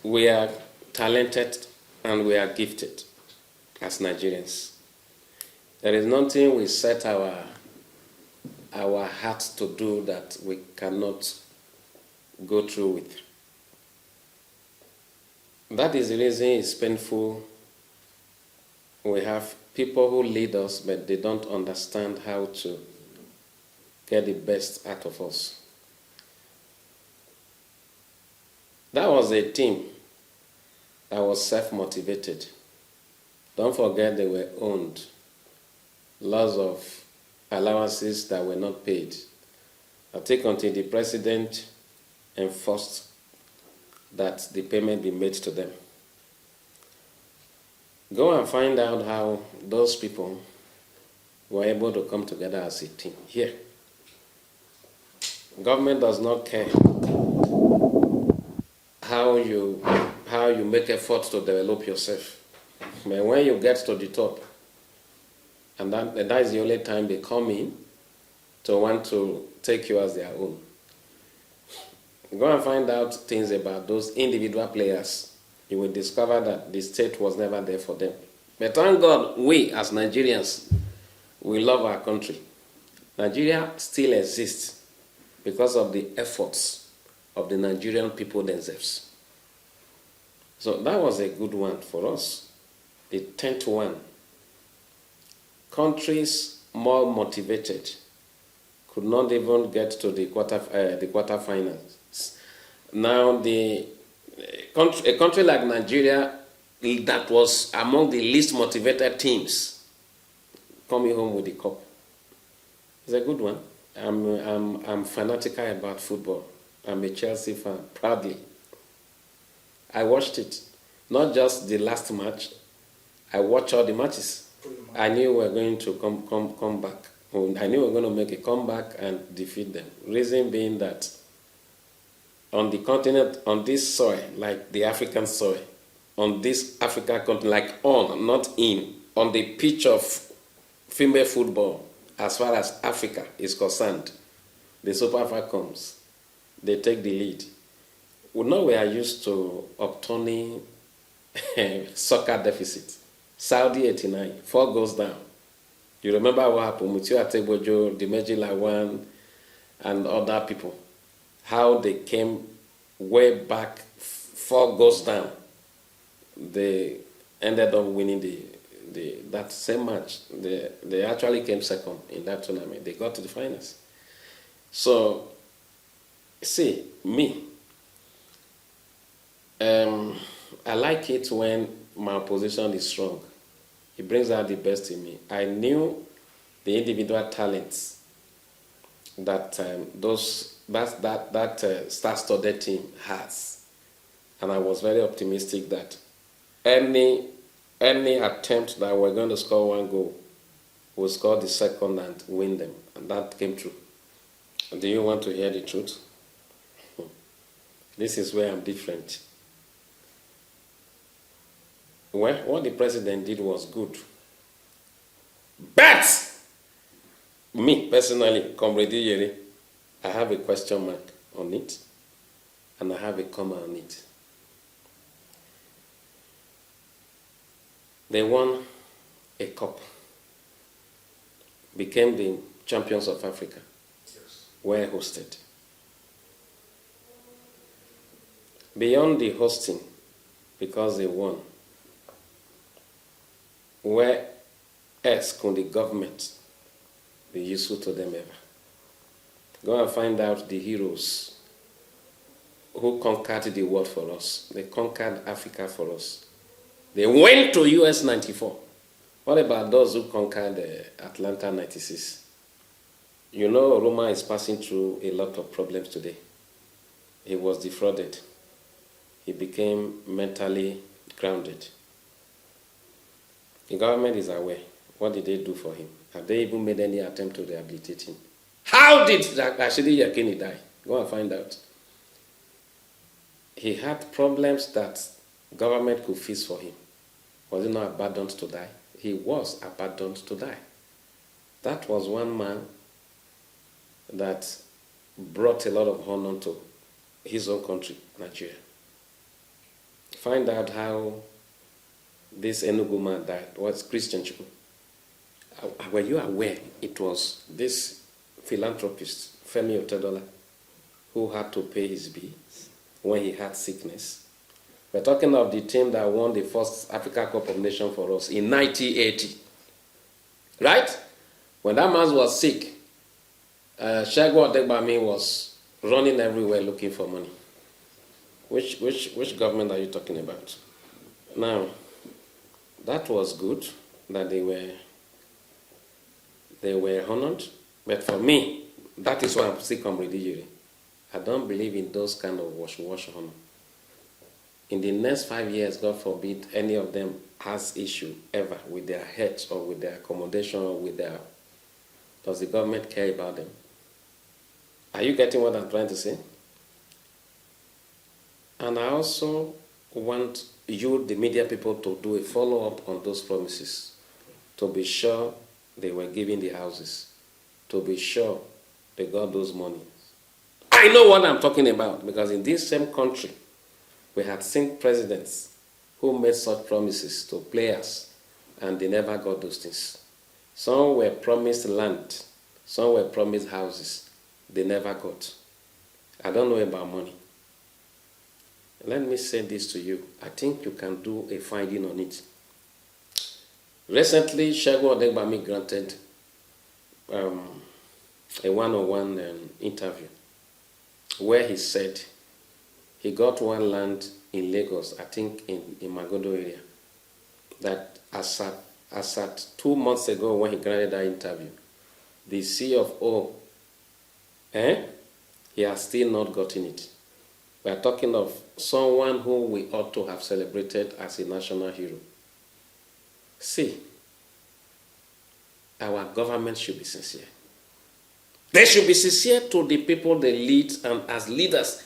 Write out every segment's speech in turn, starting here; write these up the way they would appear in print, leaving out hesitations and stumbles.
We are talented and we are gifted as Nigerians. There is nothing we set our hearts to do that we cannot go through with. That is the reason it's painful. We have people who lead us, but they don't understand how to get the best out of us. That was a team that was self-motivated. Don't forget they were owned. Lots of allowances that were not paid. I think until the president enforced that the payment be made to them. Go and find out how those people were able to come together as a team. Here, government does not care how you make efforts to develop yourself. But when you get to the top, and that is the only time they come in to want to take you as their own. Go and find out things about those individual players. You will discover that the state was never there for them. But thank God, we as Nigerians, we love our country. Nigeria still exists because of the efforts of the Nigerian people themselves. So that was a good one for us. The 10th one. Countries more motivated could not even get to the quarterfinals. Now, a country like Nigeria, that was among the least motivated teams, coming home with the cup. It's a good one. I'm fanatical about football. I'm a Chelsea fan, proudly. I watched it, not just the last match. I watched all the matches. I knew we were going to come back. I knew we were going to make a comeback and defeat them. Reason being that on the continent, on this soil, like the African soil, on this African continent, not in, on the pitch of female football, as far as Africa is concerned, the Super Falcons, they take the lead. We know we are used to upturning soccer deficit. Saudi 89, 4 goes down. You remember what happened with Atebojo, Dimeji Lawan, and other people. How they came way back, 4 goes down. They ended up winning that same match. They actually came second in that tournament. They got to the finals. So, see, me, I like it when my opposition is strong. It brings out the best in me. I knew the individual talents that that star-studded team has, and I was very optimistic that any attempt that we're going to score 1 goal, we'll score the second and win them, and that came true. Do you want to hear the truth? This is where I'm different. Well, what the president did was good. But, me personally, Comrade Yeri, I have a question mark on it, and I have a comma on it. They won a cup, became the champions of Africa, yes. Were hosted. Beyond the hosting, because they won, where else could the government be useful to them ever? Go and find out the heroes who conquered the world for us. They conquered Africa for us. They went to US 94. What about those who conquered Atlanta 96? You know, Roma is passing through a lot of problems today. He was defrauded. He became mentally grounded. The government is aware. What did they do for him? Have they even made any attempt to rehabilitate him? How did Rashidi Yakini die? Go and find out. He had problems that government could fix for him. Was he not abandoned to die? He was abandoned to die. That was one man that brought a lot of honor to his own country, Nigeria. find out how this Enugu man died. Was Christian Chukwu. Were you aware it was this philanthropist, Femi Otedola, who had to pay his bills when he had sickness? We're talking of the team that won the first Africa Cup of Nations for us in 1980. Right? When that man was sick, Segun Odegbami was running everywhere looking for money. Which government are you talking about? Now, that was good that they were honored, but for me, that is why I'm sick on religion. I don't believe in those kind of wash honor. In the next 5 years, God forbid, any of them has issue ever with their heads or with their accommodation or with their... Does the government care about them? Are you getting what I'm trying to say? And I also want you, the media people, to do a follow-up on those promises, to be sure they were given the houses, to be sure they got those money. I know what I'm talking about, because in this same country, we had seen presidents who made such promises to players, and they never got those things. Some were promised land, some were promised houses, they never got. I don't know about money. Let me say this to you. I think you can do a finding on it. Recently, Segun Odegbami granted a one-on-one interview where he said he got one land in Lagos, I think in Magodo area, that as at 2 months ago when he granted that interview, the CFO, he has still not gotten it. We are talking of someone who we ought to have celebrated as a national hero. See, our government should be sincere. They should be sincere to the people they lead, and as leaders,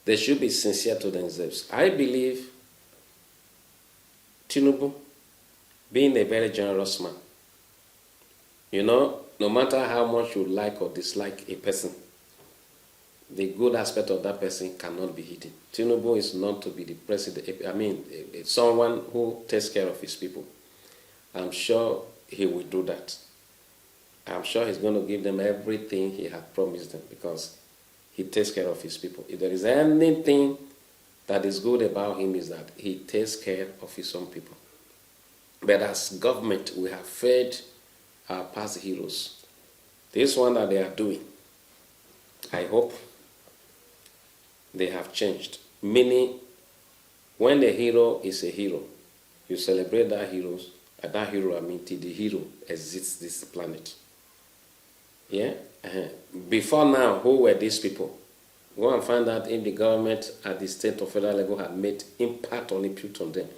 they should be sincere to themselves. I believe Tinubu, being a very generous man, you know, no matter how much you like or dislike a person, the good aspect of that person cannot be hidden. Tinubu is not to be the president. I mean, someone who takes care of his people. I'm sure he will do that. I'm sure he's going to give them everything he had promised them, because he takes care of his people. If there is anything that is good about him, is that he takes care of his own people. But as government, we have fed our past heroes. This one that they are doing, I hope they have changed. Meaning, when the hero is a hero, you celebrate that hero, I mean, till the hero exits this planet. Yeah? Before now, who were these people? Go and find out if the government at the state or federal level had made impact or input on them.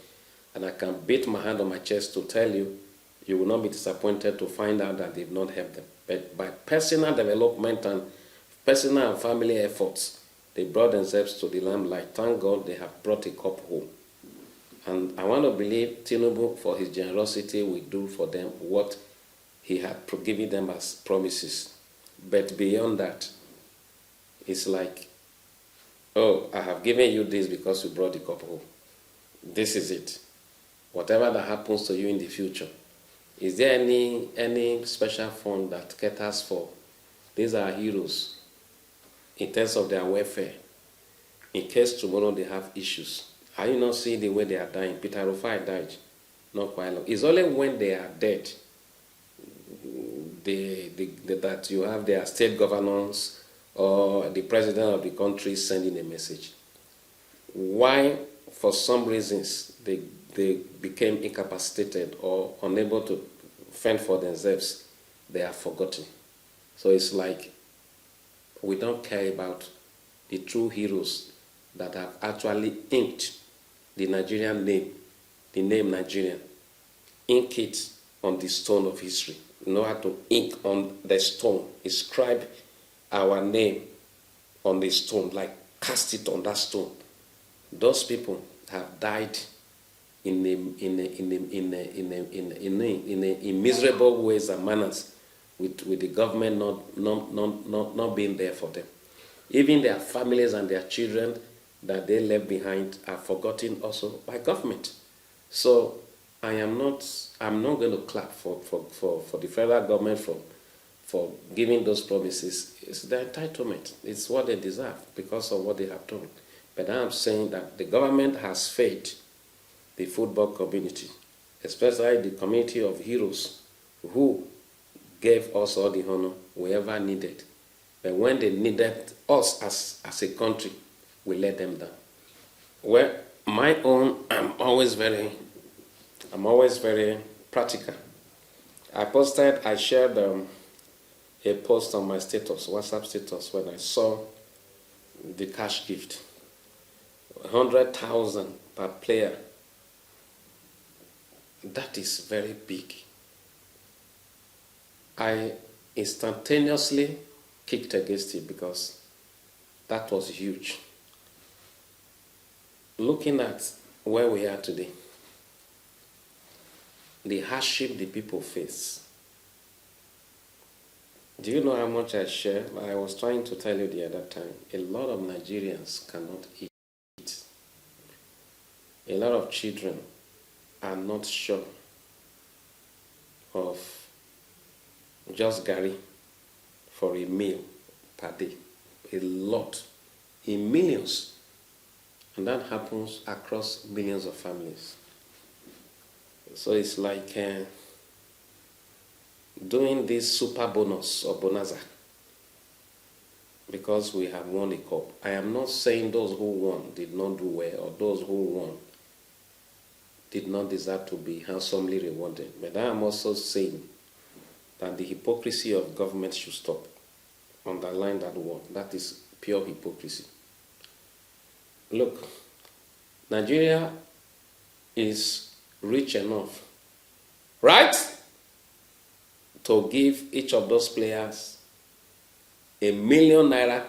And I can beat my hand on my chest to tell you, you will not be disappointed to find out that they've not helped them. But by personal development and personal and family efforts, they brought themselves to the limelight. Thank God they have brought a cup home. And I want to believe Tinubu, for his generosity, will do for them what he had given them as promises. But beyond that, it's like, oh, I have given you this because you brought the cup home. This is it. Whatever that happens to you in the future, is there any special fund that caters for? These are heroes in terms of their welfare. In case tomorrow they have issues. Are you not seeing the way they are dying? Peter Rufai died not quite long. It's only when they are dead that you have their state governors or the president of the country sending a message. Why, for some reasons, they became incapacitated or unable to fend for themselves, they are forgotten. So it's like we don't care about the true heroes that have actually inked the Nigerian name, the name Nigerian, ink it on the stone of history. You know how to ink on the stone, inscribe our name on the stone, like cast it on that stone. Those people have died in miserable ways and manners, with the government not being there for them. Even their families and their children that they left behind are forgotten also by government. So I'm not going to clap for the federal government for giving those promises. It's their entitlement. It's what they deserve because of what they have done. But I'm saying that the government has failed the football community, especially the community of heroes who gave us all the honor we ever needed. But when they needed us as a country, we let them down. Well, my own, I'm always very practical. I shared a post on my WhatsApp status, when I saw the cash gift, 100,000 per player. That is very big. I instantaneously kicked against it because that was huge. Looking at where we are today, the hardship the people face. Do you know how much I share? I was trying to tell you the other time. A lot of Nigerians cannot eat. A lot of children are not sure of just Gary for a meal per day. A lot. In millions. And that happens across millions of families. So it's like doing this super bonus or bonanza because we have won a cup. I am not saying those who won did not do well, or those who won did not deserve to be handsomely rewarded. But I am also saying that the hypocrisy of government should stop. Underline that word. That is pure hypocrisy. Look, Nigeria is rich enough, right, to give each of those players ₦1 million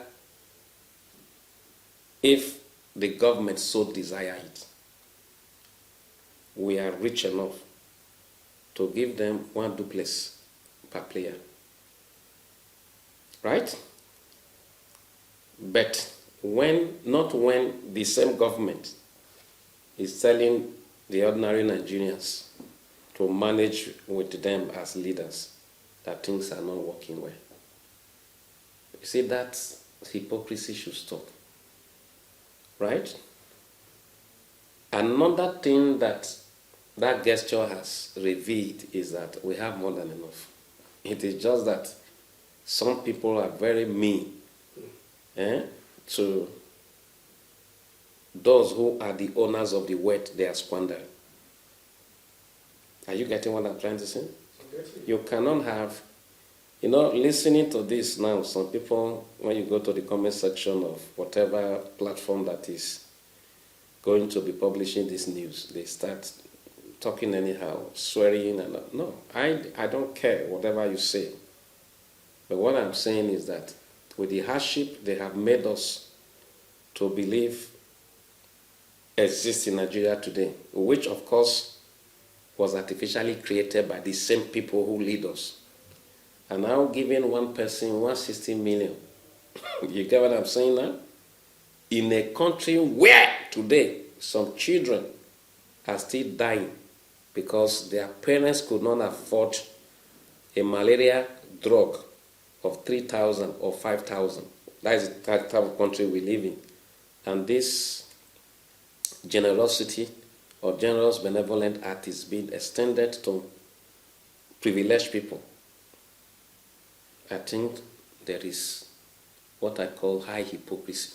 if the government so desire it. We are rich enough to give them 1 duplex per player, right? But not when the same government is telling the ordinary Nigerians to manage with them as leaders that things are not working well. You see, that hypocrisy should stop, right? Another thing that gesture has revealed is that we have more than enough. It is just that some people are very mean to those who are the owners of the wealth they are squandering. Are you getting what I'm trying to say? You cannot have, listening to this now, some people, when you go to the comment section of whatever platform that is going to be publishing this news, they start talking anyhow, swearing, and no, I don't care whatever you say. But what I'm saying is that with the hardship they have made us to believe exists in Nigeria today, which of course was artificially created by the same people who lead us, and now giving one person 160 million. You get what I'm saying now? In a country where today some children are still dying because their parents could not afford a malaria drug of 3,000 or 5,000. That is the type of country we live in. And this generosity or generous benevolent act is being extended to privileged people. I think there is what I call high hypocrisy